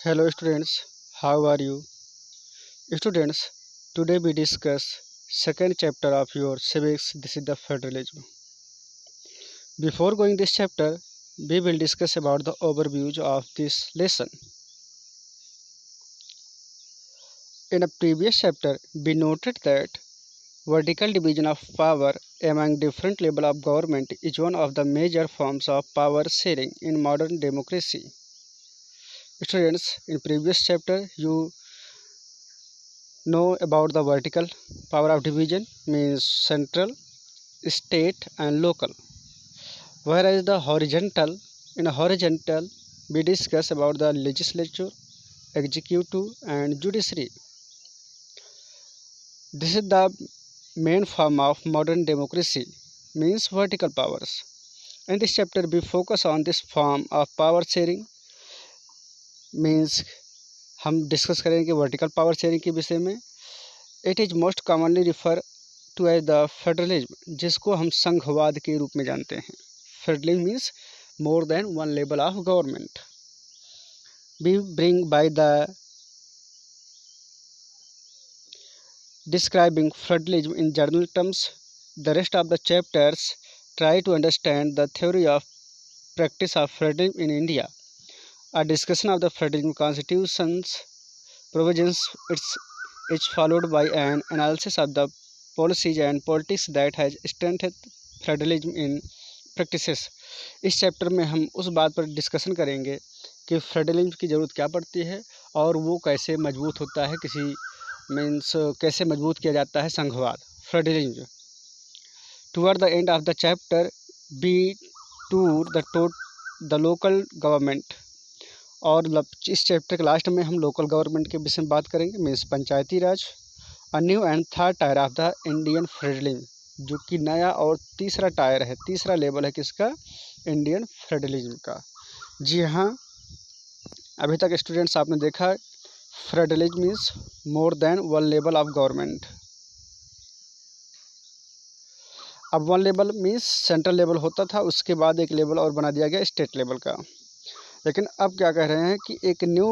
Hello students, how are you? Students, today we discuss second chapter of your civics. This is the federalism. Before going this chapter, we will discuss about the overviews of this lesson. In a previous chapter, we noted that vertical division of power among different levels of government is one of the major forms of power sharing in modern democracy. Students, in previous chapter you know about the vertical power of division means central, state and local, whereas the horizontal, in a horizontal we discuss about the legislature, executive and judiciary. This is the main form of modern democracy means vertical powers. In this chapter we focus on this form of power sharing means हम discuss करेंगे vertical power sharing के विषय में. It is most commonly refer to as the federalism, जिसको हम संघवाद के रूप में जानते हैं. Federalism means more than one level of government. We bring by the describing federalism in general terms. The rest of the chapters try to understand the theory of practice of federalism in India. A discussion of the federalism constitution's provisions is followed by an analysis of the policies and politics that has strengthened federalism in practices. इस chapter में हम उस बात पर discussion करेंगे कि federalism की ज़रूरत क्या पड़ती है और वो कैसे मजबूत होता है, किसी मीन्स कैसे मजबूत किया जाता है संघवाद federalism. Toward the end of the chapter be tour the local government, और इस चैप्टर के लास्ट में हम लोकल गवर्नमेंट के विषय में बात करेंगे means Panchayati Raj. A new and third tier of the Indian federalism, जो कि नया और तीसरा टायर है, तीसरा लेवल है किसका, इंडियन फेडरलिज्म का. जी हाँ, अभी तक स्टूडेंट्स आपने देखा federalism means more than one level of government. अब one level means central level होता था, उसके बाद एक लेवल और बना दिया गया स्टेट लेवल का. लेकिन अब क्या कह रहे हैं कि एक न्यू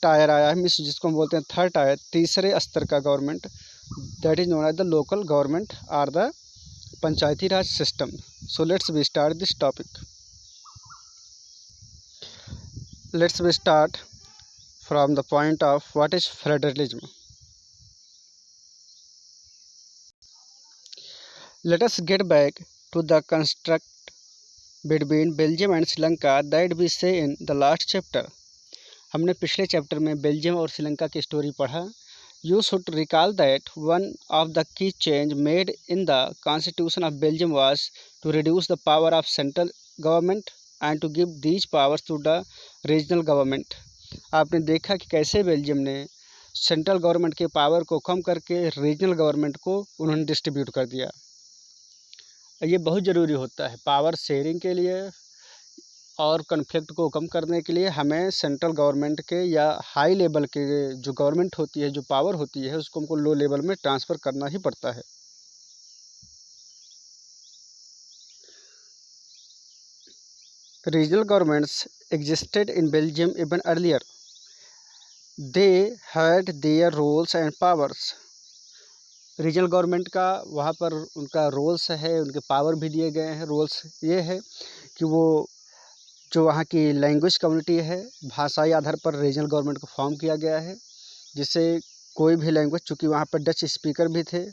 टायर आया है मीन्स जिसको हम बोलते हैं थर्ड टायर, तीसरे स्तर का government, that is known as the local government or the panchayati raj system. So let's we start this topic. Let's we start from the point of what is federalism. Let us get back to the construct between Belgium and Sri Lanka that we say in the last chapter. हमने पिछले chapter में Belgium और श्रीलंका की story पढ़ा. You should recall that one of the key change made in the constitution of Belgium was to reduce the power of central government and to give these powers to the regional government. आपने देखा कि कैसे Belgium ने central government के power को कम करके regional government को उन्होंने डिस्ट्रीब्यूट कर दिया. ये बहुत ज़रूरी होता है पावर शेयरिंग के लिए और कन्फ्लिक्ट को कम करने के लिए. हमें सेंट्रल गवर्नमेंट के या हाई लेवल के जो गवर्नमेंट होती है, जो पावर होती है, उसको हमको लो लेवल में ट्रांसफ़र करना ही पड़ता है. Regional governments existed in Belgium even earlier. They had their roles and powers. Regional government का वहाँ पर उनका रोल्स है, उनके पावर भी दिए गए हैं. रोल्स ये है कि वो जो वहाँ की लैंग्वेज कम्युनिटी है, भाषाई आधार पर रीजनल गवर्नमेंट को फॉर्म किया गया है, जिससे कोई भी लैंग्वेज, चूँकि वहाँ पर डच स्पीकर भी थे,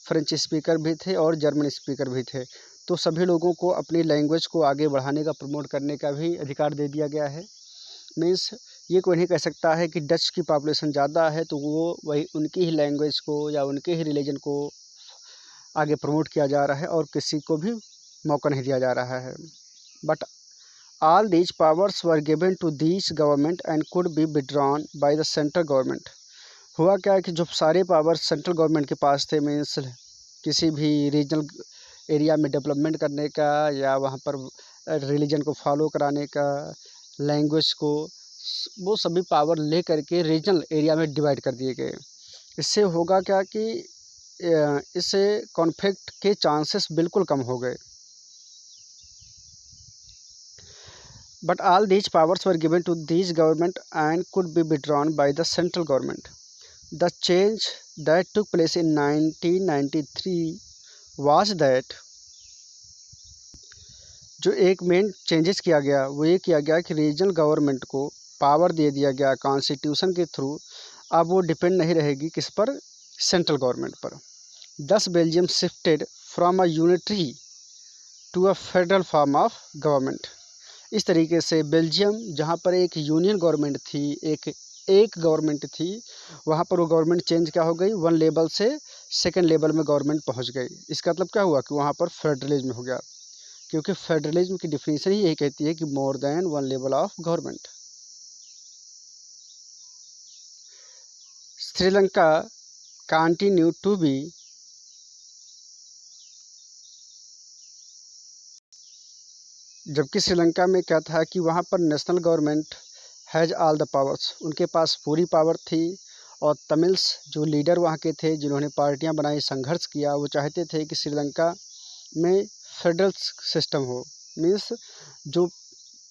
फ्रेंच स्पीकर भी थे और जर्मन स्पीकर भी थे, तो सभी लोगों को अपनी लैंग्वेज को आगे बढ़ाने का, प्रमोट करने का भी अधिकार दे दिया गया है. मीन्स ये कोई नहीं कह सकता है कि डच की पॉपुलेशन ज़्यादा है तो वो वही उनकी ही लैंग्वेज को या उनके ही रिलीजन को आगे प्रमोट किया जा रहा है और किसी को भी मौका नहीं दिया जा रहा है. But all these powers were given to these government and could be withdrawn by the central government. हुआ क्या है कि जो सारे पावर्स सेंट्रल गवर्नमेंट के पास थे मीन्स किसी भी रीजनल एरिया में डेवलपमेंट करने का या वहाँ पर रिलीजन को फॉलो कराने का, लैंग्वेज को, वो सभी पावर ले करके रीजनल एरिया में डिवाइड कर दिए गए. इससे होगा क्या कि इससे कॉन्फ्लिक्ट के चांसेस बिल्कुल कम हो गए. But all these powers were given to these government and could be withdrawn by the central government. The change that took place in 1993 was that जो एक मेन चेंजेस किया गया वो ये किया गया कि रीजनल गवर्नमेंट को पावर दे दिया गया कॉन्स्टिट्यूशन के थ्रू। अब वो डिपेंड नहीं रहेगी किस पर, सेंट्रल गवर्नमेंट पर। Thus Belgium shifted from a unitary to a federal form of government. इस तरीके से बेल्जियम जहाँ पर एक यूनियन गवर्नमेंट थी, एक गवर्नमेंट थी, वहाँ पर वो गवर्नमेंट चेंज क्या हो गई, वन लेवल से सेकेंड लेवल में गवर्नमेंट पहुँच गई। इसका मतलब क्या हुआ कि वहाँ पर फेडरलिज्म हो गया, क्योंकि फेडरलिज्म की डिफिनीशन ही यही कहती है कि more than one level of government. Sri Lanka continue to be जबकि श्रीलंका में क्या था कि वहाँ पर national government has all the powers, उनके पास पूरी पावर थी। और तमिल्स जो लीडर वहाँ के थे, जिन्होंने पार्टियाँ बनाई, संघर्ष किया, वो चाहते थे कि श्रीलंका में फेडरल सिस्टम हो। मीन्स जो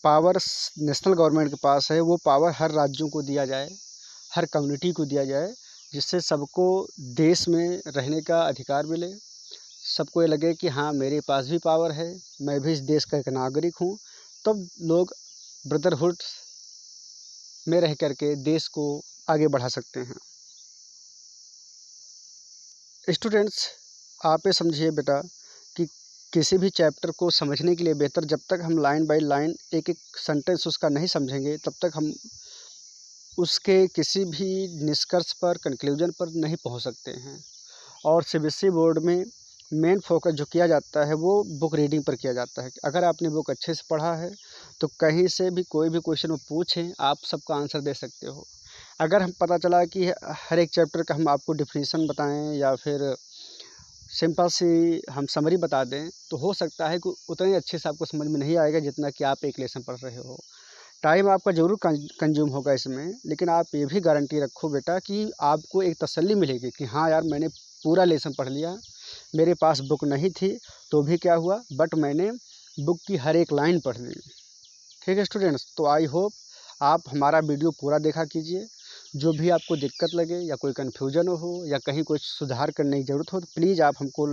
पावर नेशनल गवर्नमेंट के पास है वो पावर हर राज्यों को दिया जाए, हर कम्युनिटी को दिया जाए, जिससे सबको देश में रहने का अधिकार मिले। सबको ये लगे कि हाँ मेरे पास भी पावर है, मैं भी इस देश का एक नागरिक हूँ। तब लोग ब्रदरहुड में रह करके देश को आगे बढ़ा सकते हैं। स्टूडेंट्स, आप ये समझिए बेटा कि किसी भी चैप्टर को समझने के लिए बेहतर, जब तक हम लाइन बाय लाइन एक एक सेंटेंस उसका नहीं समझेंगे तब तक हम उसके किसी भी निष्कर्ष पर, कंक्लूजन पर नहीं पहुंच सकते हैं। और सीबीएसई बोर्ड में मेन फोकस जो किया जाता है वो बुक रीडिंग पर किया जाता है। अगर आपने बुक अच्छे से पढ़ा है तो कहीं से भी कोई भी क्वेश्चन वो पूछें आप सबका आंसर दे सकते हो। अगर हम पता चला कि हर एक चैप्टर का हम आपको डिफिनीशन बताएं या फिर सिंपल सी हम समरी बता दें तो हो सकता है कि उतने अच्छे से आपको समझ में नहीं आएगा जितना कि आप एक लेसन पढ़ रहे हो। टाइम आपका ज़रूर कंज्यूम होगा इसमें, लेकिन आप ये भी गारंटी रखो बेटा कि आपको एक तसल्ली मिलेगी कि हाँ यार मैंने पूरा लेसन पढ़ लिया, मेरे पास बुक नहीं थी तो भी क्या हुआ, बट मैंने बुक की हर एक लाइन पढ़ ली। ठीक है स्टूडेंट्स, तो आई होप आप हमारा वीडियो पूरा देखा कीजिए। जो भी आपको दिक्कत लगे या कोई कन्फ्यूजन हो या कहीं कुछ सुधार करने की ज़रूरत हो तो प्लीज़ आप हमको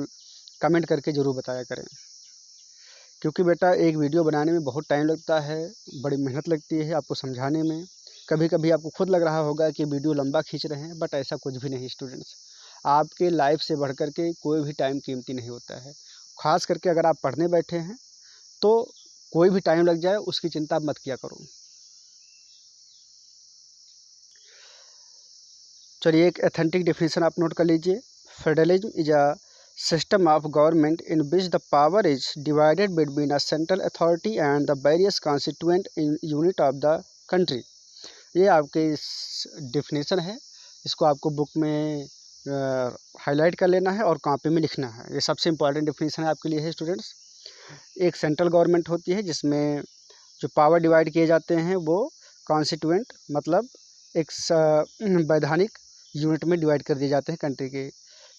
कमेंट करके ज़रूर बताया करें। क्योंकि बेटा एक वीडियो बनाने में बहुत टाइम लगता है, बड़ी मेहनत लगती है आपको समझाने में। कभी कभी आपको खुद लग रहा होगा कि वीडियो लंबा खींच रहे हैं, बट ऐसा कुछ भी नहीं स्टूडेंट्स। आपके लाइफ से बढ़ कर के कोई भी टाइम कीमती नहीं होता है। ख़ास करके अगर आप पढ़ने बैठे हैं तो कोई भी टाइम लग जाए उसकी चिंता मत किया करो। चलिए एक एथेंटिक डेफिनेशन आप नोट कर लीजिए। Federalism is a system of government in which the power is divided between a central authority and the various constituent unit of the country। ये आपके डेफिनेशन है, इसको आपको बुक में हाईलाइट कर लेना है और कॉपी में लिखना है। ये सबसे इम्पॉर्टेंट डेफिनेशन है आपके लिए है स्टूडेंट्स। एक सेंट्रल गवर्नमेंट होती है जिसमें जो पावर डिवाइड किए जाते हैं वो कॉन्स्टिट्यूएंट मतलब एक वैधानिक यूनिट में डिवाइड कर दिए जाते हैं कंट्री के।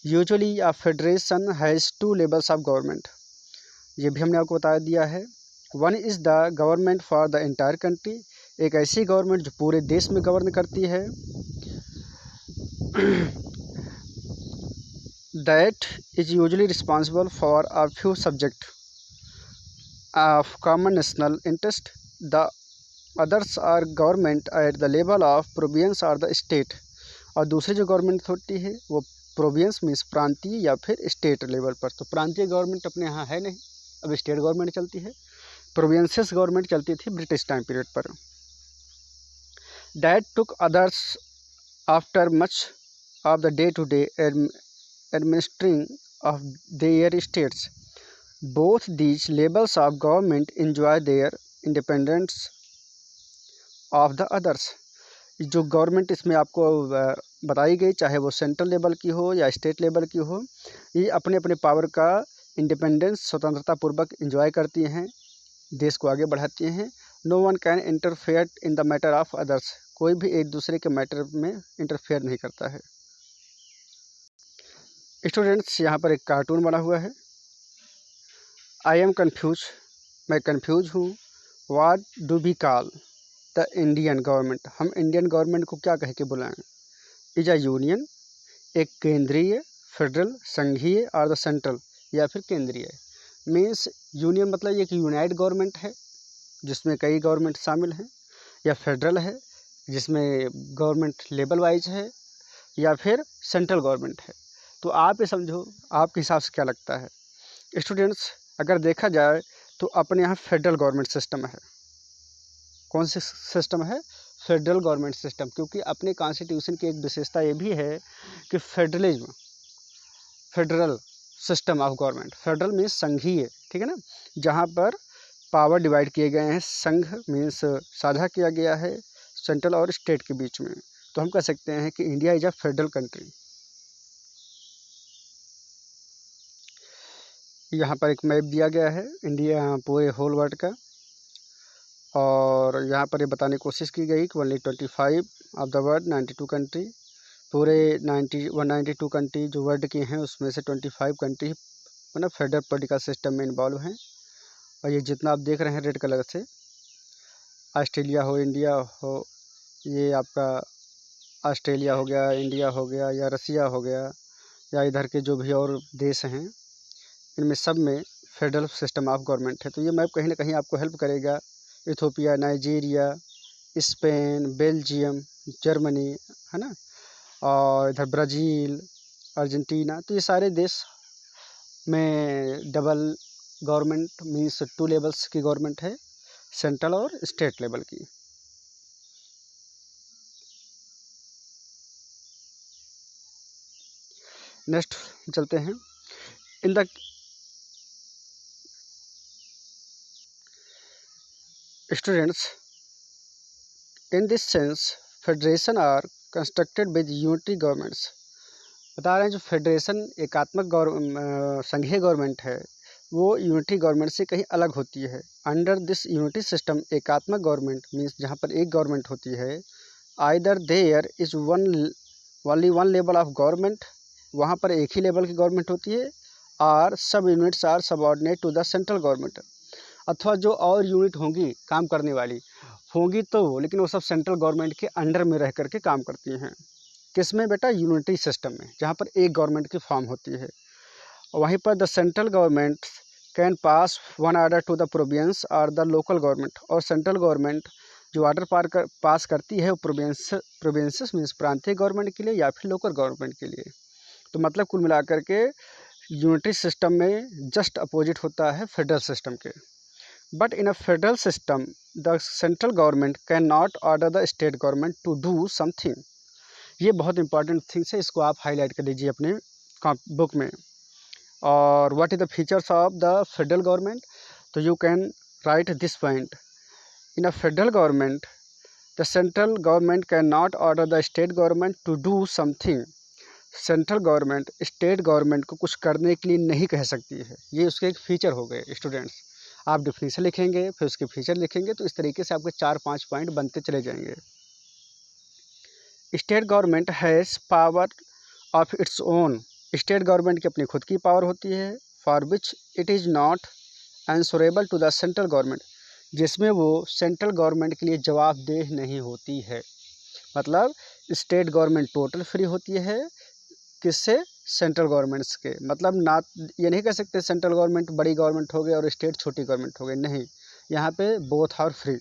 Usually a federation has two levels of government, ये भी हमने आपको बता दिया है। One is the government for the entire country, एक ऐसी गवर्नमेंट जो पूरे देश में गवर्न करती है। That is usually responsible for a few subject of common national interest. The others are government at the level of province और the state. और दूसरी जो गवर्नमेंट होती है वो प्रोविंस मीन्स प्रांतीय या फिर स्टेट लेवल पर। तो प्रांतीय गवर्नमेंट अपने यहाँ है नहीं, अब स्टेट गवर्नमेंट चलती है। प्रोविंसेस गवर्नमेंट चलती थी ब्रिटिश टाइम पीरियड पर। That took others after much of the day to day administering of their states. Both these levels of government enjoy their independence of the others. जो government इसमें आपको बताई गई, चाहे वो सेंट्रल लेवल की हो या स्टेट लेवल की हो, ये अपने अपने पावर का इंडिपेंडेंस स्वतंत्रता पूर्वक इंजॉय करती हैं, देश को आगे बढ़ाती हैं। No one can interfere in the matter of others, कोई भी एक दूसरे के मैटर में इंटरफेयर नहीं करता है। स्टूडेंट्स, यहाँ पर एक कार्टून बना हुआ है। आई एम कन्फ्यूज, मैं कन्फ्यूज हूँ। What do we call the Indian government, हम इंडियन गवर्नमेंट को क्या कह के बुलाएं? इज अ यूनियन, एक केंद्रीय, फेडरल संघीय, और द सेंट्रल या फिर केंद्रीय। मीन्स यूनियन मतलब एक यूनाइट गवर्नमेंट है जिसमें कई गवर्नमेंट शामिल हैं, या फेडरल है जिसमें गवर्नमेंट लेवल वाइज है, या फिर सेंट्रल गवर्नमेंट है। तो आप ये समझो आपके हिसाब से क्या लगता है स्टूडेंट्स? अगर देखा जाए तो अपने यहाँ फेडरल गवर्नमेंट सिस्टम है। कौन सी सिस्टम है? फेडरल गवर्नमेंट सिस्टम, क्योंकि अपने कॉन्स्टिट्यूशन की एक विशेषता ये भी है कि federalism, federal system of government, federal means संघीय, ठीक है ना, जहाँ पर पावर डिवाइड किए गए हैं, संघ मीन्स साझा किया गया है सेंट्रल और स्टेट के बीच में। तो हम कह सकते हैं कि India is a federal country. यहाँ पर एक मैप दिया गया है इंडिया पूरे होल वर्ल्ड का, और यहाँ पर ये बताने की कोशिश की गई कि only 25 of the world 92 country, पूरे 192 कंट्री जो वर्ल्ड की हैं उसमें से 25 कंट्री मतलब फेडरल पॉलिटिकल सिस्टम में इन्वॉल्व हैं। और ये जितना आप देख रहे हैं रेड कलर से, ऑस्ट्रेलिया हो, इंडिया हो, ये आपका ऑस्ट्रेलिया हो गया, इंडिया हो गया, या रसिया हो गया, या इधर के जो भी और देश हैं, इनमें सब में फेडरल सिस्टम ऑफ गवर्नमेंट है। तो ये मैप कहीं ना कहीं आपको हेल्प करेगा। Ethiopia, Nigeria, Spain, Belgium, Germany, है ना, और इधर ब्राज़ील, अर्जेंटीना, तो ये सारे देश में डबल गवर्नमेंट मीन्स 2 लेवल्स की गवर्नमेंट है, सेंट्रल और स्टेट लेवल की। नेक्स्ट चलते हैं। In the students, in this sense federation are constructed with unitary governments. बता रहे हैं जो फेडरेशन एकात्मक संघीय गवर्नमेंट है वो यूनिटरी गवर्नमेंट से कहीं अलग होती है। अंडर दिस यूनिटरी सिस्टम एकात्मक गवर्नमेंट मीन्स जहाँ पर एक गवर्नमेंट होती है, either there is only one level of government, वहाँ पर एक ही लेवल की गवर्नमेंट होती है, और सब units are subordinate to the central government, अथवा जो और यूनिट होंगी काम करने वाली होंगी तो लेकिन वो सब सेंट्रल गवर्नमेंट के अंडर में रह करके काम करती हैं। किसमें बेटा? यूनिटरी सिस्टम में, जहाँ पर एक गवर्नमेंट की फॉर्म होती है। वहीं पर the central government can pass one order to the province और द लोकल गवर्नमेंट, और सेंट्रल गवर्नमेंट जो आर्डर पास करती है वो प्रोविंसेस मीन्स प्रांतीय गवर्नमेंट के लिए या फिर लोकल गवर्नमेंट के लिए। तो मतलब कुल मिलाकर के यूनिटरी सिस्टम में जस्ट अपोजिट होता है फेडरल सिस्टम के। But in a federal system the central government can not order the state government to do something. ये बहुत इंपॉर्टेंट थिंग्स है, इसको आप हाईलाइट कर लीजिए अपने बुक में। और what is the features of the federal government? तो you can write this point. In a federal government the central government can not order the state government to do something. Central government state government को कुछ करने के लिए नहीं कह सकती है। ये उसके एक फीचर हो गए स्टूडेंट्स। आप डिफिनीशन लिखेंगे फिर उसके फीचर लिखेंगे तो इस तरीके से आपके 4-5 पॉइंट बनते चले जाएंगे। State government has power of its own. State government की अपनी खुद की पावर होती है, for which it is not answerable to the central government, जिसमें वो सेंट्रल गवर्नमेंट के लिए जवाबदेह नहीं होती है। मतलब स्टेट गवर्नमेंट टोटल फ्री होती है, किससे? सेंट्रल गवर्नमेंट्स के। मतलब ना ये नहीं कह सकते सेंट्रल गवर्नमेंट बड़ी गवर्नमेंट हो गई और स्टेट छोटी गवर्नमेंट हो गई, नहीं, यहाँ पे both are free.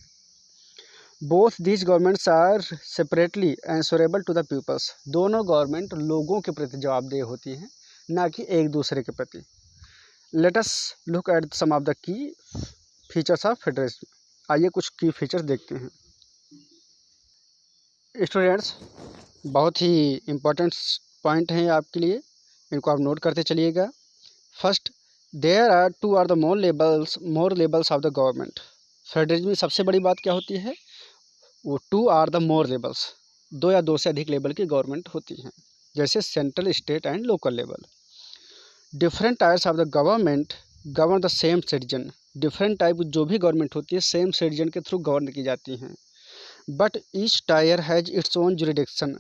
Both these governments are separately answerable to the peoples. दोनों गवर्नमेंट लोगों के प्रति जवाबदेह होती हैं, ना कि एक दूसरे के प्रति। Let us look at some of the key features of federation. आइए कुछ की फीचर्स देखते हैं। स्टूडेंट्स, बहुत ही इम्पोर्टेंट पॉइंट हैं आपके लिए, इनको आप नोट करते चलिएगा। First, there are two or the more levels of the government. Federalism में सबसे बड़ी बात क्या होती है? वो 2 आर द मोर लेवल्स, 2 या 2 से अधिक लेवल की गवर्नमेंट होती हैं, जैसे central, state and local level. Different tyres of the government govern the same citizen. Different type जो भी गवर्नमेंट होती है सेम सिटीजन के थ्रू गवर्न की जाती हैं। But each tyre has its own jurisdiction.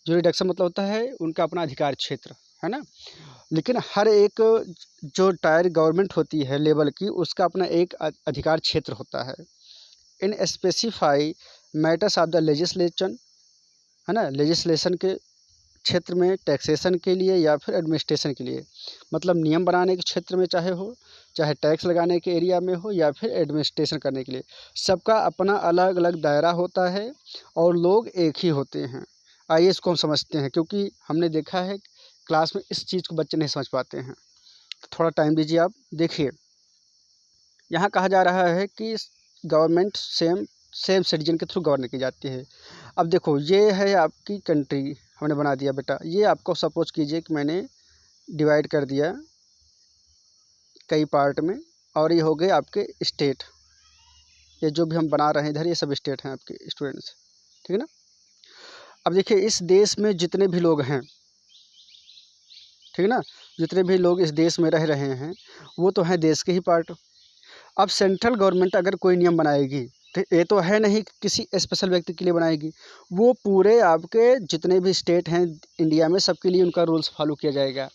Jurisdiction मतलब होता है उनका अपना अधिकार क्षेत्र, है ना। लेकिन हर एक जो टायर गवर्नमेंट होती है लेवल की, उसका अपना एक अधिकार क्षेत्र होता है। In specify matters of the legislation, है ना, लेजिस्लेशन के क्षेत्र में, टैक्सेशन के लिए या फिर एडमिनिस्ट्रेशन के लिए, मतलब नियम बनाने के क्षेत्र में चाहे टैक्स लगाने के एरिया में हो या फिर एडमिनिस्ट्रेशन करने के लिए, सबका अपना अलग अलग दायरा होता है और लोग एक ही होते हैं। आइए इसको हम समझते हैं, क्योंकि हमने देखा है क्लास में इस चीज़ को बच्चे नहीं समझ पाते हैं। थोड़ा टाइम दीजिए, आप देखिए। यहाँ कहा जा रहा है कि गवर्नमेंट सेम सिटीजन के थ्रू गवर्न की जाती है। अब देखो, ये है आपकी कंट्री, हमने बना दिया बेटा। ये आपको सपोज कीजिए कि मैंने डिवाइड कर दिया कई पार्ट में, और ये हो गए आपके स्टेट। ये जो भी हम बना रहे हैं इधर, ये सब स्टेट हैं आपके स्टूडेंट्स, ठीक है ना। अब देखिए, इस देश में जितने भी लोग हैं, ठीक है ना, जितने भी लोग इस देश में रह रहे हैं वो तो हैं देश के ही पार्ट। अब सेंट्रल गवर्नमेंट अगर कोई नियम बनाएगी तो ये तो है नहीं कि किसी स्पेशल व्यक्ति के लिए बनाएगी, वो पूरे आपके जितने भी स्टेट हैं इंडिया में सबके लिए उनका रूल्स फॉलो किया जाएगा।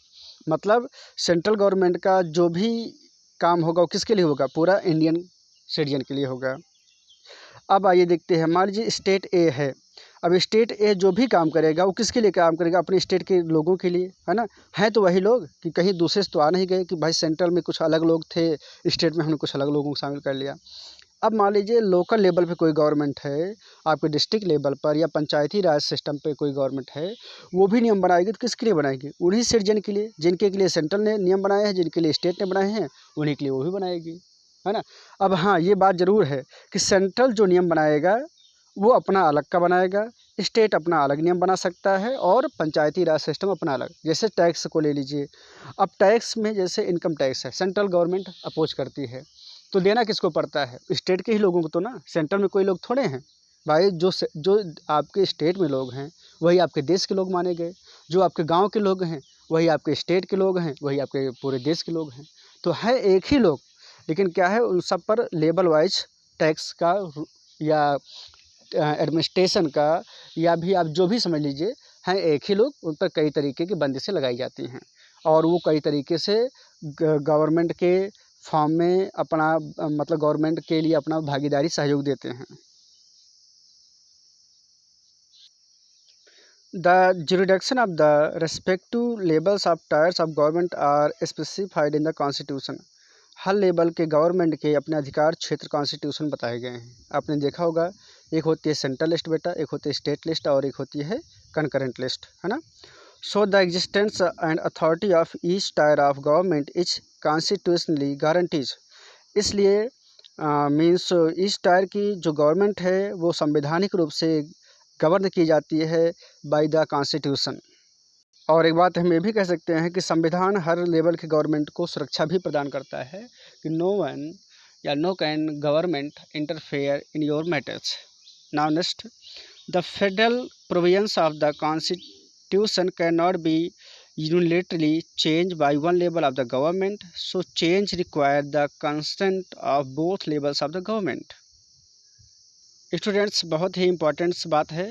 मतलब सेंट्रल गवर्नमेंट का जो भी काम होगा वो किसके लिए होगा, पूरा इंडियन सिटीजन के लिए होगा। अब आइए देखते हैं, मान लीजिए स्टेट ए है। अब स्टेट ए जो भी काम करेगा वो किसके लिए काम करेगा, अपने स्टेट के लोगों के लिए, है ना। हैं तो वही लोग, कि कहीं दूसरे से तो आ नहीं गए कि भाई सेंट्रल में कुछ अलग लोग थे, स्टेट में हमने कुछ अलग लोगों को शामिल कर लिया। अब मान लीजिए लोकल लेवल पे कोई गवर्नमेंट है, आपके डिस्ट्रिक्ट लेवल पर या पंचायती राज सिस्टम पे कोई गवर्नमेंट है, वो भी नियम बनाएगी तो किसके लिए बनाएगी, उन्हीं सिटीजन के लिए, जिनके लिए सेंट्रल ने नियम बनाए हैं, जिनके लिए स्टेट ने बनाए हैं, उन्हीं के लिए वो भी बनाएगी, है ना। अब हाँ, ये बात ज़रूर है कि सेंट्रल जो नियम बनाएगा वो अपना अलग का बनाएगा, स्टेट अपना अलग नियम बना सकता है, और पंचायती राज सिस्टम अपना अलग। जैसे टैक्स को ले लीजिए। अब टैक्स में जैसे इनकम टैक्स है, सेंट्रल गवर्नमेंट अपोज करती है, तो देना किसको पड़ता है, स्टेट के ही लोगों को तो ना, सेंट्रल में कोई लोग थोड़े हैं भाई। जो आपके स्टेट में लोग हैं वही आपके देश के लोग माने गए, जो आपके गांव के लोग हैं वही आपके स्टेट के लोग हैं, वही आपके पूरे देश के लोग हैं। तो है एक ही लोग, लेकिन क्या है, उन सब पर लेवल वाइज टैक्स का या एडमिनिस्ट्रेशन का, या भी आप जो भी समझ लीजिए, हैं एक ही लोग, उन पर कई तरीके की बंदिशें लगाई जाती हैं, और वो कई तरीके से गवर्नमेंट के फॉर्म में अपना मतलब गवर्नमेंट के लिए अपना भागीदारी सहयोग देते हैं। The jurisdiction of the respective levels of tiers of government are specified in the constitution. हर लेवल के गवर्नमेंट के अपने अधिकार क्षेत्र कॉन्स्टिट्यूशन बताए गए हैं। आपने देखा होगा, एक होती है सेंट्रल लिस्ट बेटा, एक होती है स्टेट लिस्ट, और एक होती है कंकरेंट लिस्ट, है ना। So the existence and authority of each tyre of government is constitutionally guarantees. इसलिए मीन्स ईच टायर की जो गवर्नमेंट है वो संवैधानिक रूप से गवर्न की जाती है बाय द कॉन्स्टिट्यूशन। और एक बात हम ये भी कह सकते हैं कि संविधान हर लेवल के गवर्नमेंट को सुरक्षा भी प्रदान करता है कि नो वन या no can government interfere in your matters. Now next, the federal provisions of the constitution can not be unilaterally changed by one level of the government, so change requires the consent of both levels of the government. Students, बहुत ही important बात है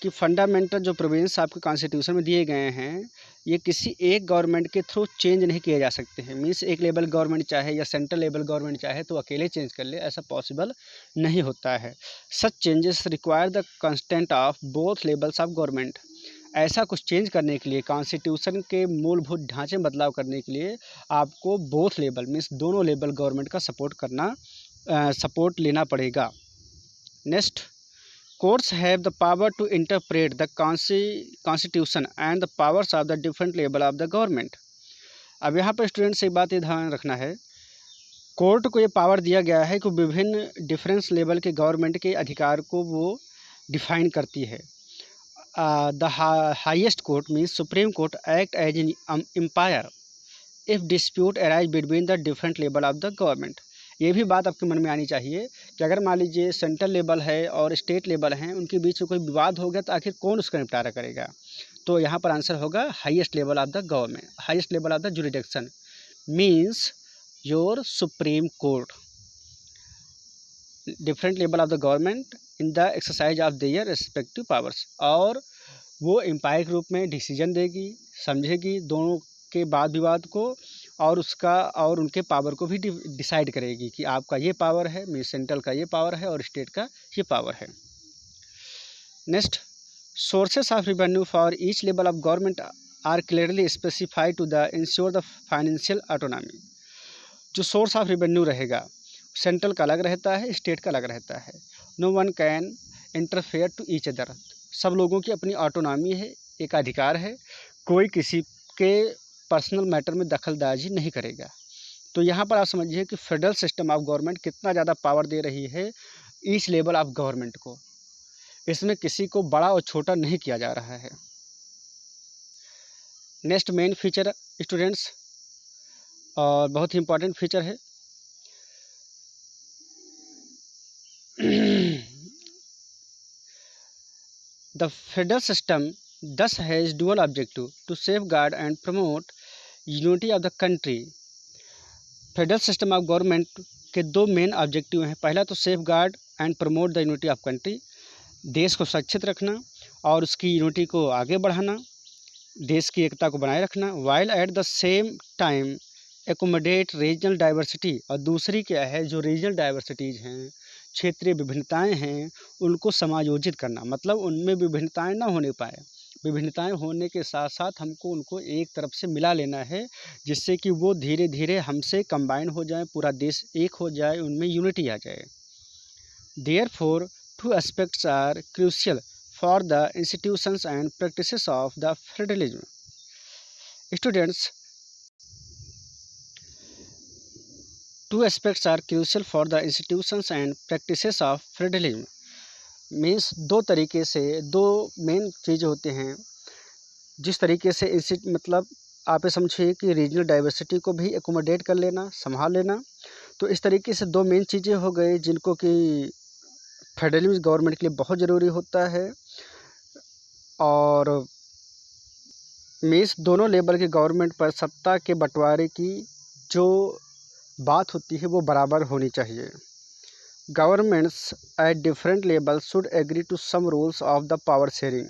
कि fundamental जो provisions आपके constitution में दिए गए हैं, ये किसी एक गवर्नमेंट के थ्रू चेंज नहीं किए जा सकते हैं। मीन्स एक लेवल गवर्नमेंट चाहे या सेंट्रल लेवल गवर्नमेंट चाहे तो अकेले चेंज कर ले, ऐसा पॉसिबल नहीं होता है। Such changes require the consent of both levels of government. ऐसा कुछ चेंज करने के लिए, कॉन्स्टिट्यूशन के मूलभूत ढांचे में बदलाव करने के लिए आपको बोथ लेवल मीन्स दोनों लेवल गवर्नमेंट का सपोर्ट लेना पड़ेगा। Next, courts have the power to interpret the constitution and the powers of the different level of the government. अब यहाँ पर स्टूडेंट से एक बात ये ध्यान रखना है, कोर्ट को ये पावर दिया गया है कि विभिन्न डिफरेंस लेवल के गवर्नमेंट के अधिकार को वो डिफाइन करती है। The highest court means supreme court act as an umpire if dispute arise between the different level of the government. ये भी बात आपके मन में आनी चाहिए कि अगर मान लीजिए सेंट्रल लेवल है और स्टेट लेवल हैं, उनके बीच में कोई विवाद हो गया तो आखिर कौन उसका निपटारा करेगा। तो यहाँ पर आंसर होगा highest level of the government, highest level of the jurisdiction means your supreme court. Different level of the government in the exercise of their respective powers, और वो एम्पायर के रूप में डिसीजन देगी, समझेगी दोनों के वाद विवाद को, और उनके पावर को भी डिसाइड करेगी कि आपका ये पावर है, मीन सेंट्रल का ये पावर है और स्टेट का ये पावर है। Next, sources of revenue for each level of government are clearly specified to the ensure the financial autonomy. जो सोर्स ऑफ रेवेन्यू रहेगा सेंट्रल का अलग रहता है, स्टेट का अलग रहता है। No one can interfere to each other. सब लोगों की अपनी ऑटोनॉमी है, एक अधिकार है, कोई किसी के पर्सनल मैटर में दखलंदाजी नहीं करेगा। तो यहाँ पर आप समझिए कि फेडरल सिस्टम ऑफ गवर्नमेंट कितना ज़्यादा पावर दे रही है ईच लेवल ऑफ गवर्नमेंट को। इसमें किसी को बड़ा और छोटा नहीं किया जा रहा है। नेक्स्ट मेन फीचर स्टूडेंट्स, और बहुत ही इंपॉर्टेंट फीचर है, the federal system thus has dual objective to safeguard and promote unity of the country। Federal system of government के दो मेन ऑब्जेक्टिव हैं। पहला तो safe guard and promote the unity of country, देश को सुरक्षित रखना और उसकी यूनिटी को आगे बढ़ाना, देश की एकता को बनाए रखना। While at the same time accommodate regional diversity, और दूसरी क्या है, जो रीजनल डाइवर्सिटीज़ हैं, क्षेत्रीय विभिन्नताएं हैं, उनको समायोजित करना, मतलब उनमें विभिन्नताएं ना होने पाए। विभिन्नताएं होने के साथ साथ हमको उनको एक तरफ से मिला लेना है, जिससे कि वो धीरे धीरे हमसे कंबाइन हो जाए, पूरा देश एक हो जाए, उनमें यूनिटी आ जाए। Therefore two aspects are crucial for the institutions and practices of the federalism. Students, two aspects are crucial for the institutions and practices of federalism। Means दो तरीके से, दो मेन चीज़ होते हैं जिस तरीके से मतलब आप ये समझिए कि रीजनल डाइवर्सिटी को भी एकोमोडेट कर लेना, संभाल लेना। तो इस तरीके से दो मेन चीज़ें हो गई जिनको कि फेडरलिज्म गवर्नमेंट के लिए बहुत ज़रूरी होता है। और मीन्स दोनों लेवल के गवर्नमेंट पर सत्ता के बंटवारे की जो बात होती है वो बराबर होनी चाहिए। Governments at different level should agree to some rules of the power sharing.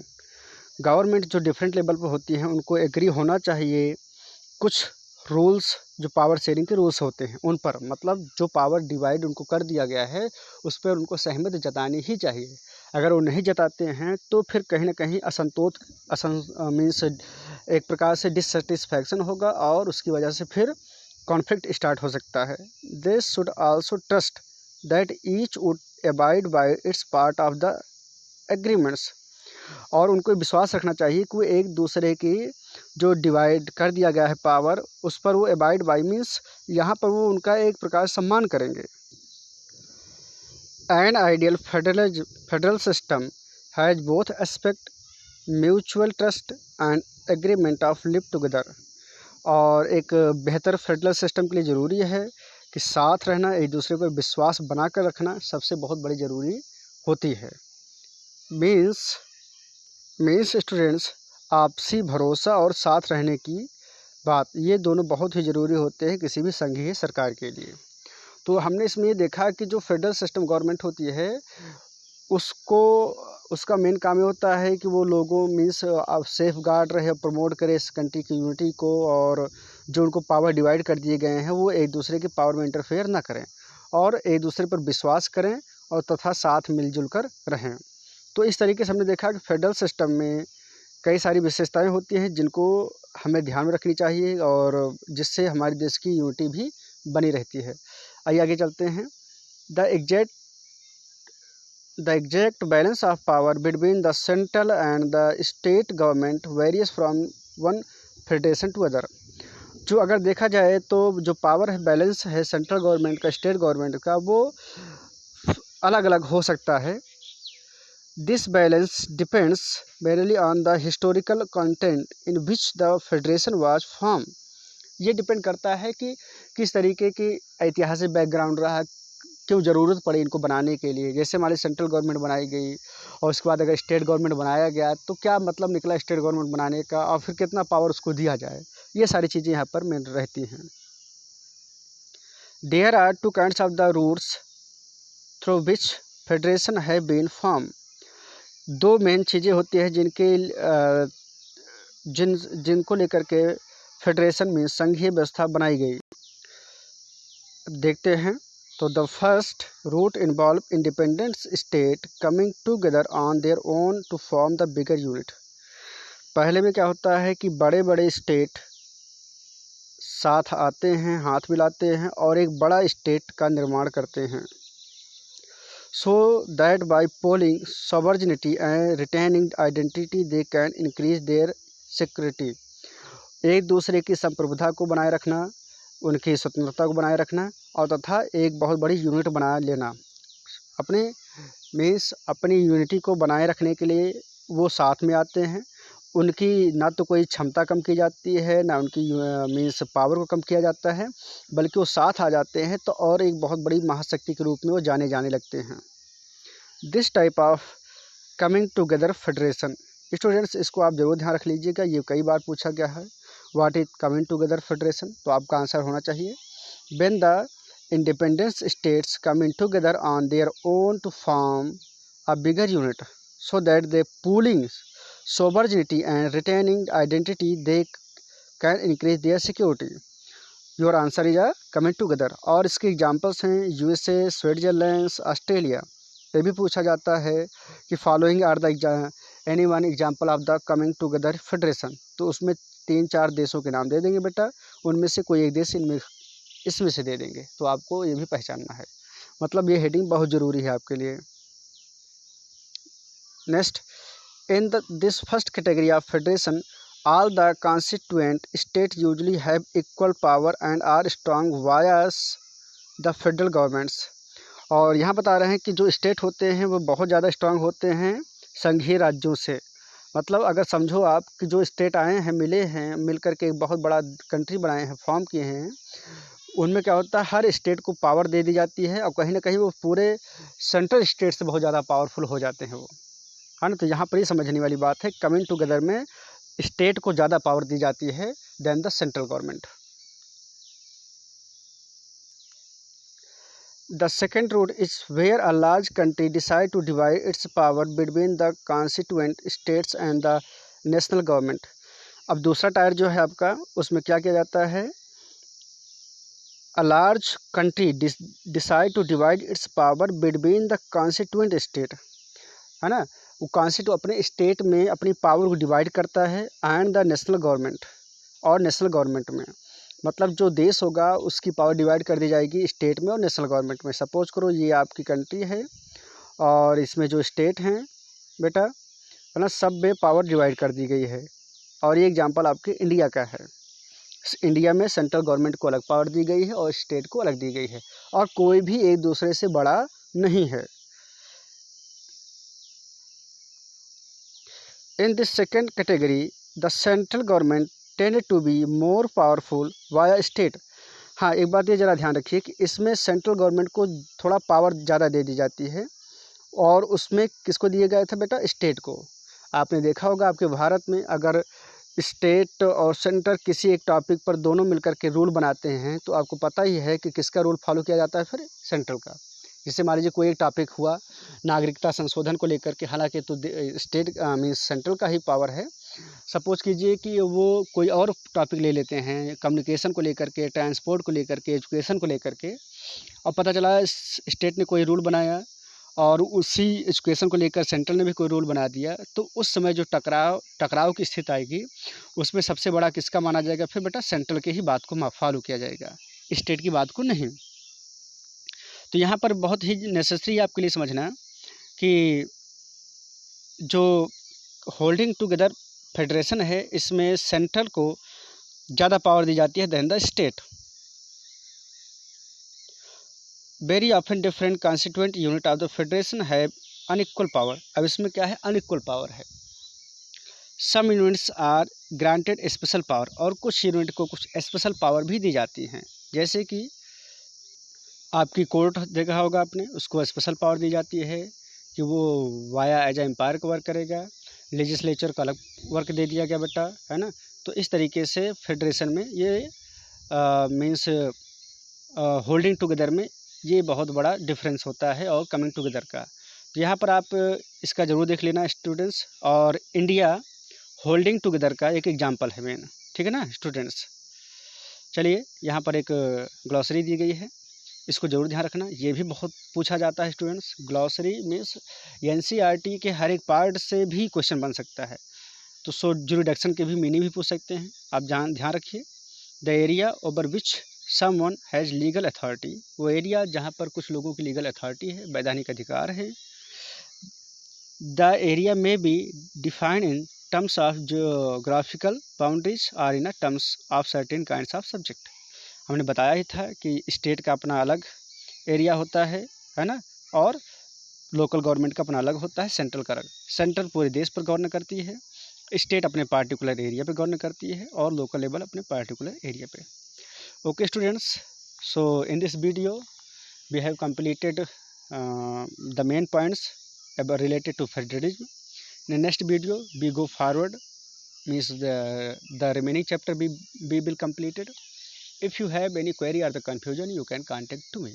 Government जो डिफरेंट लेवल पर होती हैं उनको एग्री होना चाहिए कुछ रूल्स, जो पावर शेयरिंग के रूल्स होते हैं उन पर, मतलब जो पावर डिवाइड उनको कर दिया गया है उस पर उनको सहमति जतानी ही चाहिए। अगर वो नहीं जताते हैं तो फिर कहीं ना कहीं मीन्स एक प्रकार से डिससेटिस्फैक्शन होगा और उसकी वजह से फिर कॉन्फ्लिक्ट स्टार्ट हो सकता है। They should also trust that each would abide by it's part of the agreements. और उनको विश्वास रखना चाहिए कि वो एक दूसरे की जो डिवाइड कर दिया गया है पावर, उस पर वो अबाइड बाय मीन्स यहाँ पर वो उनका एक प्रकार सम्मान करेंगे। An ideal federal system has both aspect, mutual trust and agreement of live together. और एक बेहतर फेडरल सिस्टम के लिए ज़रूरी है कि साथ रहना, एक दूसरे पर विश्वास बना कर रखना सबसे बहुत बड़ी ज़रूरी होती है। मीन्स स्टूडेंट्स, आपसी भरोसा और साथ रहने की बात, ये दोनों बहुत ही ज़रूरी होते हैं किसी भी संघीय सरकार के लिए। तो हमने इसमें ये देखा कि जो फेडरल सिस्टम गवर्नमेंट होती है उसका मेन काम ये होता है कि वो लोगों मीन्स सेफ गार्ड रहे, प्रमोट करे इस कंट्री की यूनिटी को, और जो उनको पावर डिवाइड कर दिए गए हैं वो एक दूसरे के पावर में इंटरफेयर ना करें और एक दूसरे पर विश्वास करें और तथा साथ मिलजुल कर रहें। तो इस तरीके से हमने देखा कि फेडरल सिस्टम में कई सारी विशेषताएं होती हैं जिनको हमें ध्यान में रखनी चाहिए और जिससे हमारे देश की यूनिटी भी बनी रहती है। आइए आगे चलते हैं। The exact balance of power between the central and the state government varies from one federation to other। जो अगर देखा जाए तो जो पावर है, बैलेंस है सेंट्रल गवर्नमेंट का स्टेट गवर्नमेंट का, वो अलग अलग हो सकता है। This balance depends mainly on the historical content in which the federation was form. ये डिपेंड करता है कि किस तरीके की ऐतिहासिक बैकग्राउंड रहा, क्यों ज़रूरत पड़ी इनको बनाने के लिए। जैसे हमारी सेंट्रल गवर्नमेंट बनाई गई और उसके बाद अगर स्टेट गवर्नमेंट बनाया गया तो क्या मतलब निकला स्टेट गवर्नमेंट बनाने का, और फिर कितना पावर उसको दिया जाए, ये सारी चीज़ें यहाँ पर मेन रहती हैं। There are two kinds of the rules through which federation है बीन फॉर्म। दो मेन चीज़ें होती हैं जिनको लेकर के फेडरेशन मीन्स संघीय व्यवस्था बनाई गई। देखते हैं तो the first route involve independent state coming together on their own to form the bigger unit. पहले में क्या होता है कि बड़े बड़े स्टेट साथ आते हैं, हाथ मिलाते हैं और एक बड़ा स्टेट का निर्माण करते हैं। So that by pooling sovereignty and retaining identity they can increase their security. एक दूसरे की संप्रभुता को बनाए रखना, उनकी स्वतंत्रता को बनाए रखना और तथा एक बहुत बड़ी यूनिट बना लेना। अपने मीन्स अपनी यूनिटी को बनाए रखने के लिए वो साथ में आते हैं। उनकी ना तो कोई क्षमता कम की जाती है, ना उनकी मीन्स पावर को कम किया जाता है, बल्कि वो साथ आ जाते हैं तो और एक बहुत बड़ी महाशक्ति के रूप में वो जाने लगते हैं। This type of coming together federation, students इसको आप जरूर ध्यान रख लीजिएगा, ये कई बार पूछा गया है। What is coming together federation, तो आपका आंसर होना चाहिए when the independence states coming together on their own to form a bigger unit so that they pooling sovereignty and retaining identity they can increase their security. Your answer is a coming together। और इसके examples हैं USA, Switzerland, Australia. ये भी पूछा जाता है कि following are the any one example of the coming together federation, तो उसमें 3-4 देशों के नाम दे देंगे बेटा, उनमें से कोई एक देश इसमें से दे देंगे, तो आपको ये भी पहचानना है। मतलब ये हेडिंग बहुत ज़रूरी है आपके लिए। Next, in this first category of federation, all the constituent states usually have equal power and are strong via the federal governments। और यहाँ बता रहे हैं कि जो स्टेट होते हैं वो बहुत ज़्यादा स्ट्रांग होते हैं संघीय राज्यों से। मतलब अगर समझो आप कि जो स्टेट आए हैं, मिले हैं, मिल करके एक बहुत बड़ा कंट्री बनाए हैं, फॉर्म किए हैं, उनमें क्या होता है हर स्टेट को पावर दे दी जाती है और कहीं ना कहीं वो पूरे सेंट्रल स्टेट से बहुत ज़्यादा पावरफुल हो जाते हैं वो, है ना। तो यहाँ पर ही समझने वाली बात है, कमिंग टुगेदर में स्टेट को ज़्यादा पावर दी जाती है than the central government. The second route is where a large country decide to divide its power between the constituent states and the national government. अब दूसरा टायर जो है आपका, उसमें क्या किया जाता है, a large country decide to divide its power between the constituent state, है ना। वो कॉन्स्टिट्यूट अपने स्टेट में अपनी पावर को डिवाइड करता है एंड द नेशनल गवर्नमेंट, और नेशनल गवर्नमेंट में मतलब जो देश होगा उसकी पावर डिवाइड कर दी जाएगी स्टेट में और नेशनल गवर्नमेंट में। सपोज करो ये आपकी कंट्री है और इसमें जो स्टेट हैं बेटा, है ना, सब में पावर डिवाइड कर दी गई है। और ये एग्जांपल आपके इंडिया का है। इंडिया में सेंट्रल गवर्नमेंट को अलग पावर दी गई है और स्टेट को अलग दी गई है, और कोई भी एक दूसरे से बड़ा नहीं है। In this second category, the central government tended to be more powerful via state। हाँ, एक बात ये ज़रा ध्यान रखिए कि इसमें सेंट्रल गवर्नमेंट को थोड़ा पावर ज़्यादा दे दी जाती है, और उसमें किसको दिए गए थे बेटा, स्टेट को। आपने देखा होगा आपके भारत में अगर स्टेट और सेंटर किसी एक टॉपिक पर दोनों मिलकर के रूल बनाते हैं तो आपको पता ही है कि किसका रूल फॉलो किया जाता है, फिर सेंट्रल का। जैसे मान लीजिए कोई एक टॉपिक हुआ नागरिकता संशोधन को लेकर के, हालांकि तो स्टेट मीन्स सेंट्रल का ही पावर है। सपोज कीजिए कि वो कोई और टॉपिक ले लेते हैं कम्युनिकेशन को लेकर के, ट्रांसपोर्ट को लेकर के, एजुकेशन को लेकर के, और पता चला स्टेट ने कोई रूल बनाया और उसी एजुकेशन को लेकर सेंट्रल ने भी कोई रूल बना दिया, तो उस समय जो टकराव की स्थिति आएगी उसमें सबसे बड़ा किसका माना जाएगा, फिर बेटा सेंट्रल के ही बात को फॉलो किया जाएगा, स्टेट की बात को नहीं। तो यहाँ पर बहुत ही नेसेसरी आपके लिए समझना कि जो होल्डिंग टुगेदर फेडरेशन है इसमें सेंट्रल को ज़्यादा पावर दी जाती है than the state. Very often different constituent unit of the federation have unequal power. अब इसमें क्या है, अनइक्वल पावर है। Some units are granted special power, और कुछ यूनिट को कुछ स्पेशल पावर भी दी जाती हैं। जैसे कि आपकी कोर्ट देखा होगा आपने, उसको स्पेशल पावर दी जाती है कि वो वाया एज एम्पायर का वर्क करेगा। लेजिस्लेचर का अलग वर्क दे दिया गया बेटा, है ना। तो इस तरीके से फेडरेशन में ये मीन्स होल्डिंग टुगेदर में ये बहुत बड़ा डिफरेंस होता है और कमिंग टुगेदर का। तो यहाँ पर आप इसका ज़रूर देख लेना स्टूडेंट्स। और इंडिया होल्डिंग टुगेदर का एक एग्जांपल है मेन। ठीक है ना स्टूडेंट्स। चलिए यहाँ पर एक ग्लॉसरी दी गई है, इसको ज़रूर ध्यान रखना, ये भी बहुत पूछा जाता है स्टूडेंट्स। ग्लॉसरी मीन्स एनसीईआरटी के हर एक पार्ट से भी क्वेश्चन बन सकता है, तो सो जुरिडक्शन के भी मीनिंग भी पूछ सकते हैं, आप ध्यान रखिए। The area over which someone has legal authority, वो एरिया जहाँ पर कुछ लोगों की लीगल अथॉरिटी है, वैधानिक अधिकार है। द एरिया में be defined in terms of geographical boundaries और in terms of certain kinds of subject. हमने बताया ही था कि स्टेट का अपना अलग एरिया होता है ना, और लोकल गवर्नमेंट का अपना अलग होता है, सेंट्रल का अलग। सेंट्रल पूरे देश पर गवर्न करती है, स्टेट अपने पार्टिकुलर एरिया पे गवर्न करती है, और लोकल लेवल अपने पार्टिकुलर एरिया पे। Okay students, so in this video we have completed the main points about related to federalism. In the next video we go forward, means the remaining chapter we will completed. If you have any query or the confusion, you can contact to me.